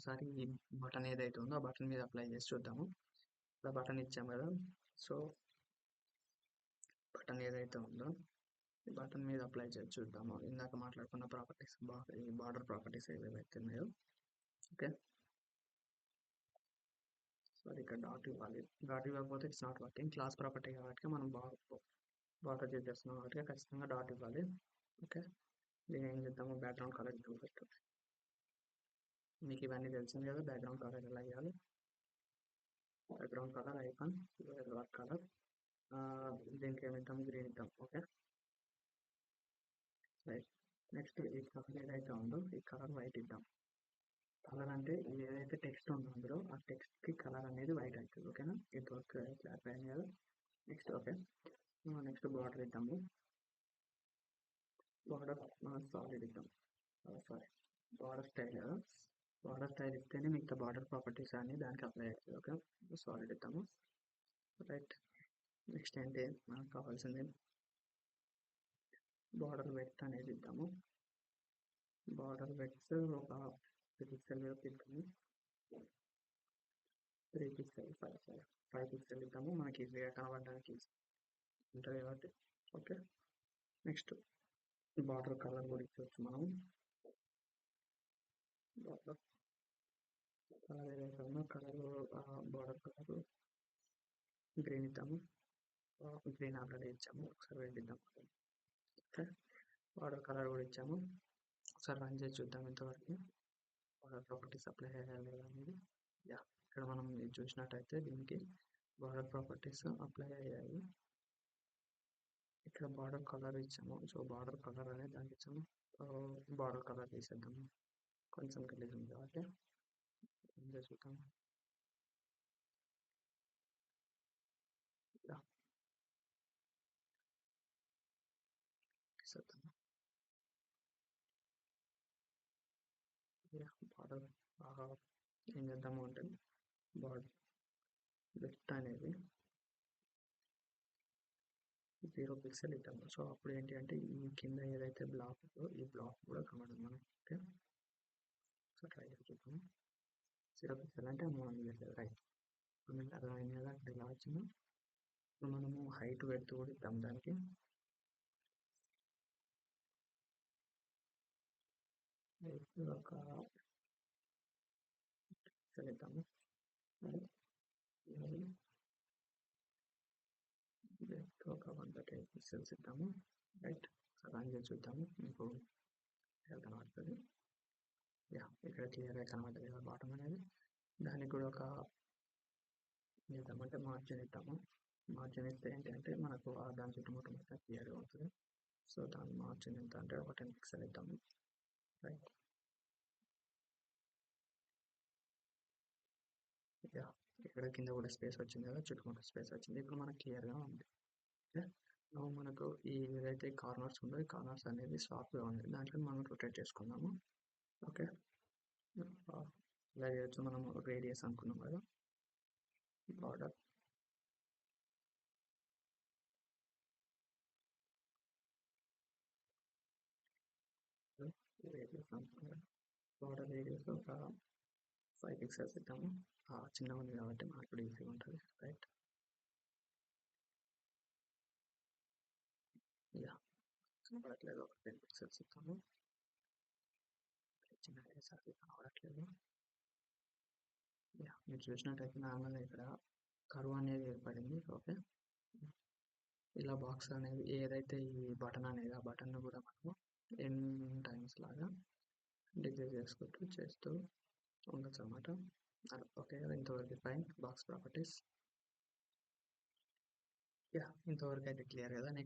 ఒకసారి ఈ బటన్ ఏదైతే ఉందో ఆ బటన్ మీద అప్లై చేసి చూద్దాము. ఇలా బటన్ ఇచ్చాం కదా, సో బటన్ ఏదైతే ఉందో ఈ బటన్ మీద అప్లై చేసి చూద్దాము. ఇందాక మాట్లాడుకున్న ప్రాపర్టీస్, ఈ బార్డర్ ప్రాపర్టీస్ ఏవైతే ఉన్నాయో. ఓకే, సో ఇక్కడ డాట్ ఇవ్వాలి. డాట్ ఇవ్వకపోతే it's not working. Class property కాబట్టి మనం బార్డర్ చేస్తున్నాం కాబట్టి ఖచ్చితంగా డాట్ ఇవ్వాలి. ఓకే, దీన్ని ఏం చేద్దాము, బ్యాక్గ్రౌండ్ కలర్ ఇద్దాం ఫస్ట్. మీకు ఇవన్నీ తెలిసింది కదా, బ్యాక్గ్రౌండ్ కలర్ ఎలా ఇవ్వాలి. Background colour icon, work colour, దీనికి ఏమిద్దాం, గ్రీన్ ఇద్దాం. Okay, right. నెక్స్ట్ ఈ కలర్ ఏదైతే ఉందో ఈ కలర్ వైట్ ఇద్దాం. కలర్ అంటే ఏదైతే టెక్స్ట్ ఉందో అందులో ఆ టెక్స్ట్కి కలర్ అనేది వైట్ అవుతుంది. ఓకేనా, ఇది వర్క్ క్లారిఫై అయింది కదా. నెక్స్ట్ ఓకే, నెక్స్ట్ బార్డర్ ఇద్దాము. బార్డర్ సాలిడ్ ఇద్దాం. సారీ, బార్డర్ స్టైల్ కదా, బార్డర్ స్టైల్ ఇస్తేనే మిగతా బార్డర్ ప్రాపర్టీస్ అన్ని దానికి అప్లై అవుతుంది. ఓకే, సాలిడ్ ఇద్దాము. రైట్. నెక్స్ట్ ఏంటి మనకు కావాల్సింది, బార్డర్ వెడ్త్ అనేది ఇద్దాము. బార్డర్ వెడ్త్ ఒక 3 పిక్సెల్ ఇద్దాము. 3 పిక్సెల్ 5 పిక్సెల్ ఇద్దాము, మనకి ఈజీగా కనబడడానికి ఉంటుంది కాబట్టి. ఓకే, నెక్స్ట్ బార్డర్ కలర్ కూడా ఇచ్చవచ్చు మనం. బార్డర్ కలర్ ఏదైతే ఉందో కలర్, బార్డర్ కలర్ గ్రీన్ ఇద్దాము. గ్రీన్ ఆల్రెడీ ఇచ్చాము, ఒకసారి రెడ్ ఇద్దాం. ఓకే, బార్డర్ కలర్ కూడా ఇచ్చాము. ఒకసారి రన్ చేసి చూద్దాం ఇంతవరకు బార్డర్ ప్రాపర్టీస్ అప్లై అయ్యాలి అనేది. యా, ఇక్కడ మనం ఇది చూసినట్టయితే దీనికి బార్డర్ ప్రాపర్టీస్ అప్లై అయ్యాయి. ఇక్కడ బార్డర్ కలర్ ఇచ్చాము, సో బార్డర్ కలర్ అనేది దానికి ఇచ్చాము. బార్డర్ కలర్ తీసేద్దాము, కొంచెం గలీజ్ ఉంది కాబట్టి చూద్దాం. తీసేద్దాము. బార్డర్ ఏం చేద్దాము అంటే బార్డర్ విడ్త్ అనేది 0 పిక్సెల్ ఇద్దాము. సో అప్పుడు ఏంటి అంటే ఈ కింద ఏదైతే బ్లాక్ ఉందో ఈ బ్లాక్ కూడా కనబడదు మనం. ఓకే, సో ట్రై చేసి చూద్దాము. 0 పిక్సెల్ అంటే మనం చేసేది రైట్. మీకు అర్థమైంది కదా, అక్కడ ఇలా వచ్చింది. మనము హైట్ వెడ్త్ కూడా ఇద్దాం దానికి. ఒక పిక్సెల్ ఇద్దాము. ఒక 138 పిక్సెల్స్ ఇద్దాము. రైట్, రన్ చేసి చూద్దాము, మీకు కనబడుతుంది. యా, ఇక్కడ క్లియర్గా కనబడుతుంది కదా బాటమ్ అనేది. దానికి కూడా ఒక ఇద్దామంటే మార్జిన్ ఇద్దాము. మార్జిన్ ఇస్తే ఏంటంటే మనకు దాని చుట్టుముట్టు మొత్తం క్లియర్గా ఉంటుంది. సో దాని మార్జిన్ ఎంత అంటే ఒక 10 పిక్సెల్ ఇద్దాము. రైట్, యా, ఇక్కడ కింద కూడా స్పేస్ వచ్చింది కదా, చుట్టుముట్టు స్పేస్ వచ్చింది. ఇప్పుడు మనకు క్లియర్గా ఉంది. ఓకే, మనకు ఈ ఏదైతే కార్నర్స్ ఉందో ఈ కార్నర్స్ అనేది సాఫ్ట్గా ఉంది, దాంట్లో మనం రొటేట్ చేసుకుందాము. ఓకే, ఇలా చేయొచ్చు. మనం రేడియస్ అనుకున్నాం కదా, బార్డర్ రేడియస్ అనుకున్నాం. బార్డర్ రేడియస్ ఒక 5 పిక్సెల్స్ ఇద్దాము. చిన్నగా ఉంది కాబట్టి మనకు కూడా ఈజీగా ఉంటుంది. రైట్, యా, కనబడట్లేదు. ఒక 10 పిక్సెల్స్ ఇద్దాము. చిన్నగా సార్ కనబడట్లేదు. యా, మీరు చూసినట్టయితే నార్మల్గా ఇక్కడ కరువు అనేది ఏర్పడింది. ఓకే, ఇలా బాక్స్ అనేది ఏదైతే ఈ బటన్ అనేది ఆ బటన్ కూడా మనము ఎన్ టైమ్స్ లాగా డిజైన్ చేసుకుంటూ చేస్తూ ఉండొచ్చు అన్నమాట. ఓకే, ఇంతవరకు ఫైన్. బాక్స్ ప్రాపర్టీస్, యా, ఇంతవరకు అయితే క్లియర్ కదా. నెక్స్ట్